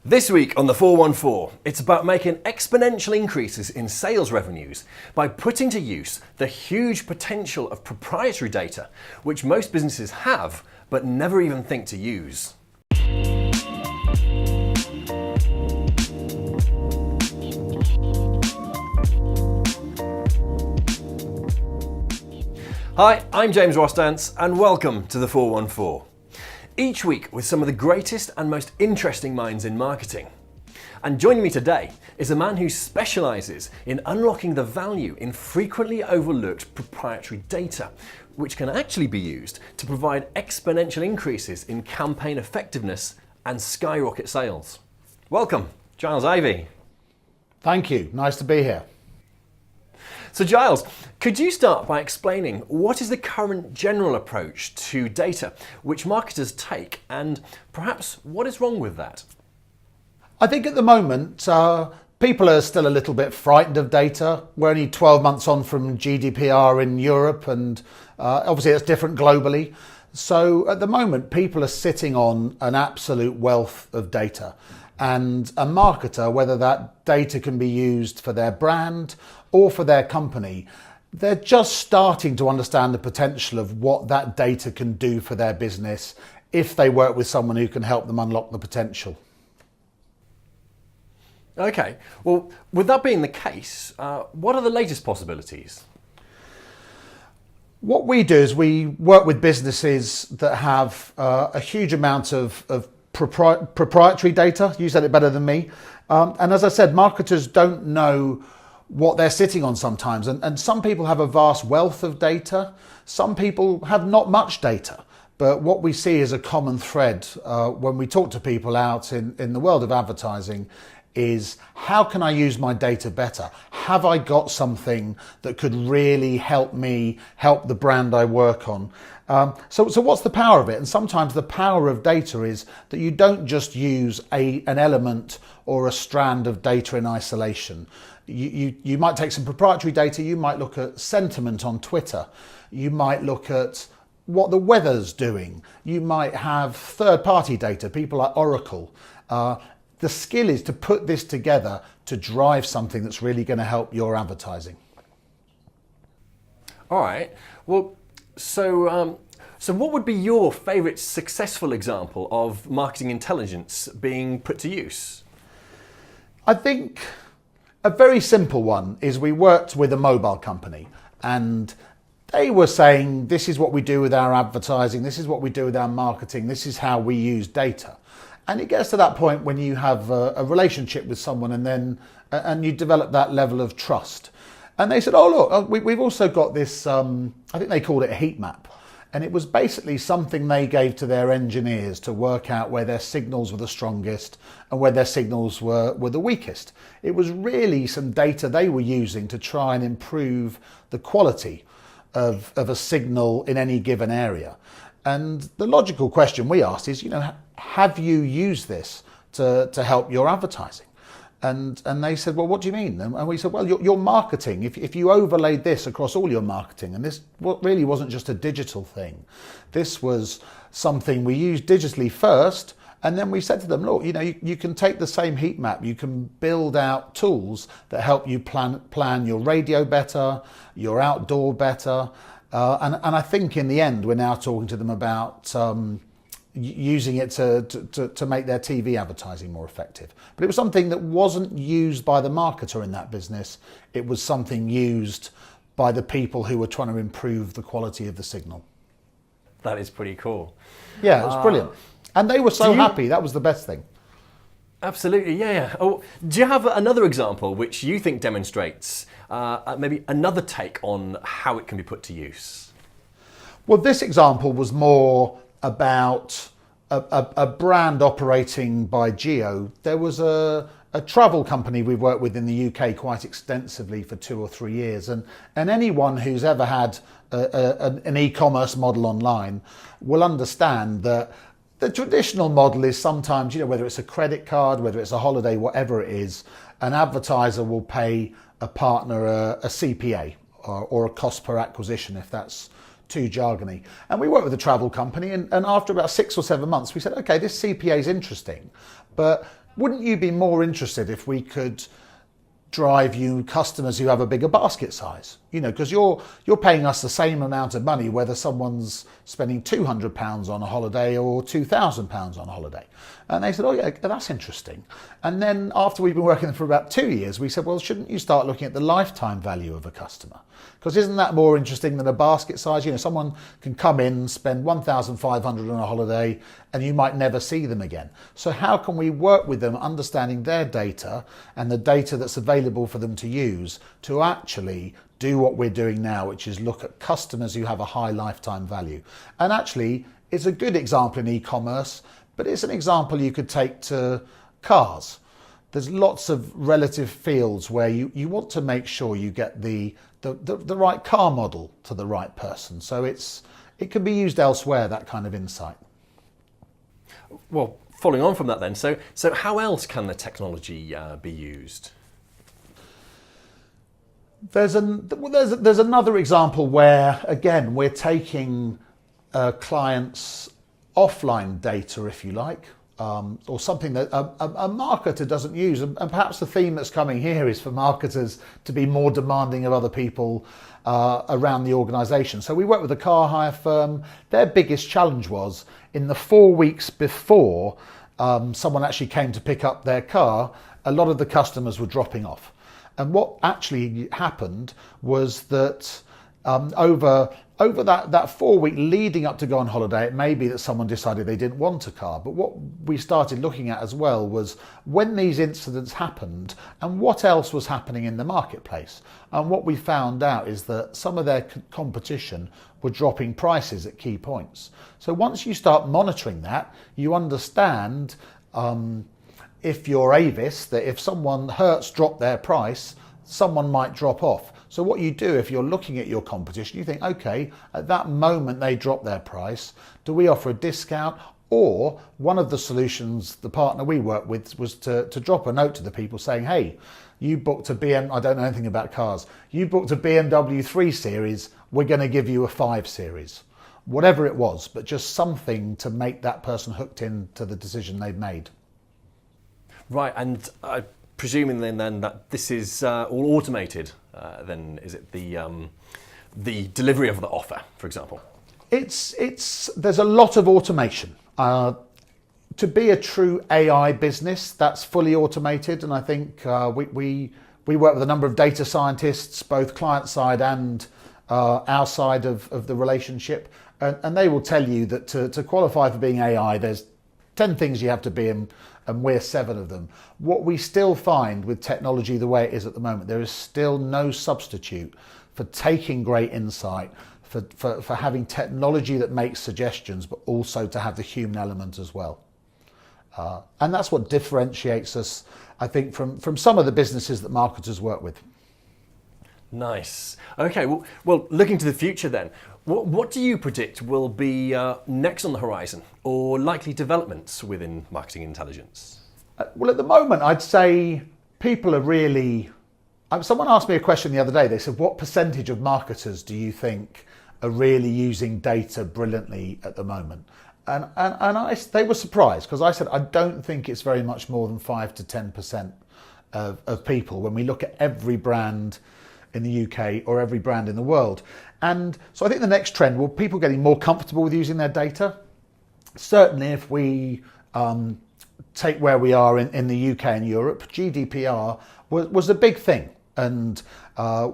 This week on the 414, it's about making exponential increases in sales revenues by putting to use the huge potential of proprietary data, which most businesses have but never even think to use. Hi, I'm James Rostance and welcome to the 414. Each week with some of the greatest and most interesting minds in marketing. And joining me today is a man who specialises in unlocking the value in frequently overlooked proprietary data, which can actually be used to provide exponential increases in campaign effectiveness and skyrocket sales. Welcome, Giles Ivey. Thank you, nice to be here. So Giles, could you start by explaining what is the current general approach to data which marketers take, and perhaps what is wrong with that? I think at the moment people are still a little bit frightened of data. We're only 12 months on from GDPR in Europe, and obviously it's different globally. So at the moment people are sitting on an absolute wealth of data, and a marketer, whether that data can be used for their brand or for their company, they're just starting to understand the potential of what that data can do for their business if they work with someone who can help them unlock the potential. Okay, well, with that being the case, what are the latest possibilities? What we do is we work with businesses that have a huge amount of proprietary data. You said it better than me. And as I said, marketers don't know what they're sitting on sometimes. And some people have a vast wealth of data. Some people have not much data. But what we see is a common thread when we talk to people out in the world of advertising is, how can I use my data better? Have I got something that could really help me help the brand I work on? So what's the power of it? And sometimes the power of data is that you don't just use an element or a strand of data in isolation. You might take some proprietary data, you might look at sentiment on Twitter, you might look at what the weather's doing, you might have third-party data, people like Oracle. The skill is to put this together to drive something that's really going to help your advertising. All right, well, so what would be your favourite successful example of marketing intelligence being put to use? I think a very simple one is we worked with a mobile company, and they were saying, this is what we do with our advertising, this is what we do with our marketing, this is how we use data. And it gets to that point when you have a relationship with someone and you develop that level of trust. And they said, oh look, we've also got this, I think they called it a heat map. And it was basically something they gave to their engineers to work out where their signals were the strongest and where their signals were the weakest. It was really some data they were using to try and improve the quality of a signal in any given area. And the logical question we asked is, have you used this to help your advertising? And they said, well, what do you mean? And we said, well, your marketing, if you overlaid this across all your marketing, and this really wasn't just a digital thing. This was something we used digitally first, and then we said to them, look, you can take the same heat map, you can build out tools that help you plan your radio better, your outdoor better. And I think in the end, we're now talking to them about using it to make their TV advertising more effective. But it was something that wasn't used by the marketer in that business. It was something used by the people who were trying to improve the quality of the signal. That is pretty cool. Yeah, it was brilliant. And they were so happy. That was the best thing. Absolutely, yeah. Oh, do you have another example which you think demonstrates maybe another take on how it can be put to use? Well, this example was more about a brand operating by geo. There was a travel company we've worked with in the UK quite extensively for 2 or 3 years, and anyone who's ever had an e-commerce model online will understand that the traditional model is sometimes, whether it's a credit card, whether it's a holiday, whatever it is, an advertiser will pay a partner a CPA or a cost per acquisition, if that's too jargony. And we worked with a travel company, and after about 6 or 7 months, we said, okay, this CPA is interesting, but wouldn't you be more interested if we could drive you customers who have a bigger basket size? You know, because you're paying us the same amount of money whether someone's spending £200 on a holiday or £2,000 on a holiday. And they said, oh yeah, that's interesting. And then after we've been working with them for about 2 years, we said, well, shouldn't you start looking at the lifetime value of a customer? Because isn't that more interesting than a basket size? You know, someone can come in, spend 1,500 on a holiday, and you might never see them again. So how can we work with them, understanding their data and the data that's available for them to use to actually do what we're doing now, which is look at customers who have a high lifetime value. And actually, it's a good example in e-commerce, but it's an example you could take to cars. There's lots of relative fields where you want to make sure you get the right car model to the right person. So it can be used elsewhere, that kind of insight. Well, following on from that then, so how else can the technology be used? There's another example where, again, we're taking clients' offline data, if you like, or something that a marketer doesn't use. And perhaps the theme that's coming here is for marketers to be more demanding of other people around the organisation. So we work with a car hire firm. Their biggest challenge was in the 4 weeks before someone actually came to pick up their car, a lot of the customers were dropping off. And what actually happened was that over that 4 week leading up to go on holiday, it may be that someone decided they didn't want a car. But what we started looking at as well was when these incidents happened and what else was happening in the marketplace. And what we found out is that some of their competition were dropping prices at key points. So once you start monitoring that, you understand if you're Avis, that if someone Hertz dropped their price, someone might drop off. So what you do if you're looking at your competition, you think, okay, at that moment they drop their price, do we offer a discount? Or one of the solutions the partner we worked with was to drop a note to the people saying, hey, you booked a I don't know anything about cars, you booked a BMW 3 Series, we're going to give you a 5 Series. Whatever it was, but just something to make that person hooked into the decision they've made. Right, and presuming then that this is all automated, then is it the delivery of the offer, for example? There's a lot of automation. To be a true AI business, that's fully automated, and I think we work with a number of data scientists, both client side and our side of the relationship, and they will tell you that to qualify for being AI, there's 10 things you have to be, and we're 7 of them. What we still find with technology the way it is at the moment, there is still no substitute for taking great insight, for having technology that makes suggestions, but also to have the human element as well. And that's what differentiates us, I think, from some of the businesses that marketers work with. Nice. Okay, well, looking to the future then, what do you predict will be next on the horizon or likely developments within marketing intelligence? Well, at the moment, I'd say people are really... someone asked me a question the other day. They said, what percentage of marketers do you think are really using data brilliantly at the moment? And they were surprised because I said, I don't think it's very much more than 5 to 10% of people when we look at every brand in the UK or every brand in the world. And so I think the next trend will people getting more comfortable with using their data. Certainly if we take where we are in the UK and Europe, GDPR was a big thing. And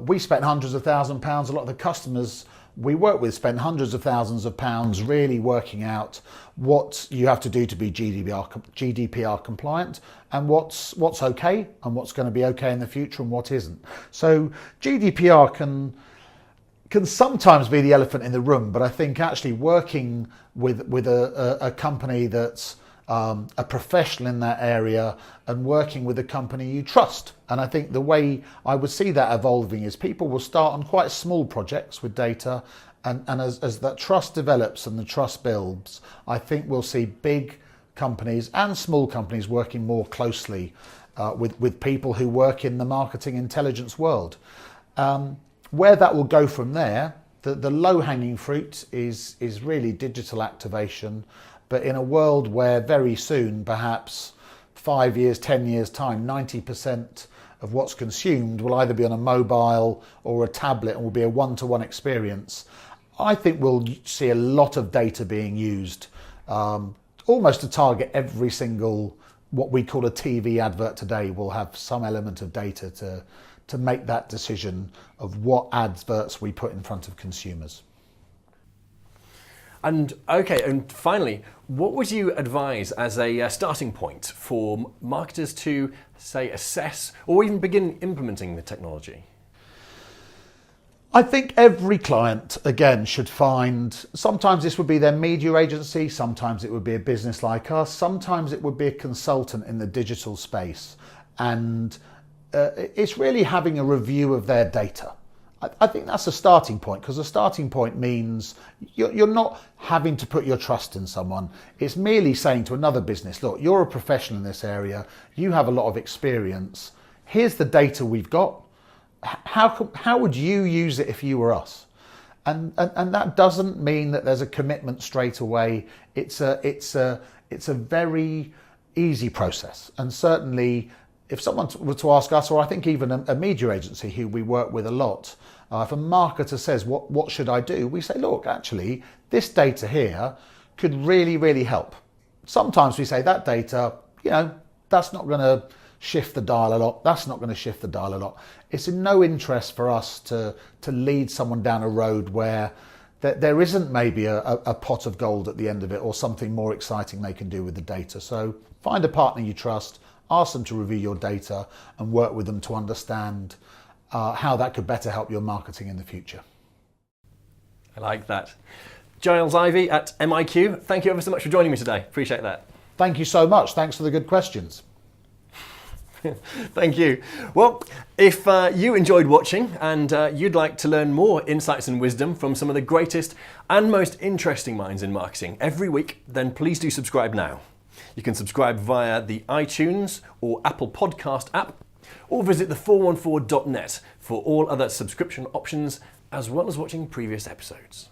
we spent hundreds of thousands of pounds. A lot of the customers we work with spend hundreds of thousands of pounds really working out what you have to do to be GDPR compliant and what's okay and what's going to be okay in the future and what isn't. So GDPR can sometimes be the elephant in the room, but I think actually working with a company that's a professional in that area and working with a company you trust. And I think the way I would see that evolving is people will start on quite small projects with data, and as that trust develops and the trust builds, I think we'll see big companies and small companies working more closely with people who work in the marketing intelligence world. Where that will go from there, The low-hanging fruit is really digital activation, but in a world where very soon, perhaps 5 years, 10 years time, 90% of what's consumed will either be on a mobile or a tablet and will be a one-to-one experience, I think we'll see a lot of data being used, almost to target every single, what we call a TV advert today will have some element of data to make that decision of what adverts we put in front of consumers. And okay, and finally, what would you advise as a starting point for marketers to, say, assess or even begin implementing the technology? I think every client, again, should find, sometimes this would be their media agency, sometimes it would be a business like us, sometimes it would be a consultant in the digital space. And it's really having a review of their data. I think that's a starting point, because a starting point means you're not having to put your trust in someone. It's merely saying to another business, look, you're a professional in this area, you have a lot of experience, here's the data we've got. How would you use it if you were us? And that doesn't mean that there's a commitment straight away. It's a very easy process. And certainly, if someone were to ask us, or I think even a media agency who we work with a lot, if a marketer says, what should I do? We say, look, actually, this data here could really, really help. Sometimes we say that data, that's not going to shift the dial a lot. That's not going to shift the dial a lot. It's in no interest for us to lead someone down a road where there isn't maybe a pot of gold at the end of it or something more exciting they can do with the data. So find a partner you trust, ask them to review your data and work with them to understand how that could better help your marketing in the future. I like that. Giles Ivy at MIQ, thank you ever so much for joining me today. Appreciate that. Thank you so much. Thanks for the good questions. Thank you. Well, if you enjoyed watching and you'd like to learn more insights and wisdom from some of the greatest and most interesting minds in marketing every week, then please do subscribe now. You can subscribe via the iTunes or Apple Podcast app, or visit the414.net for all other subscription options, as well as watching previous episodes.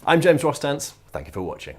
I'm James Rostance. Thank you for watching.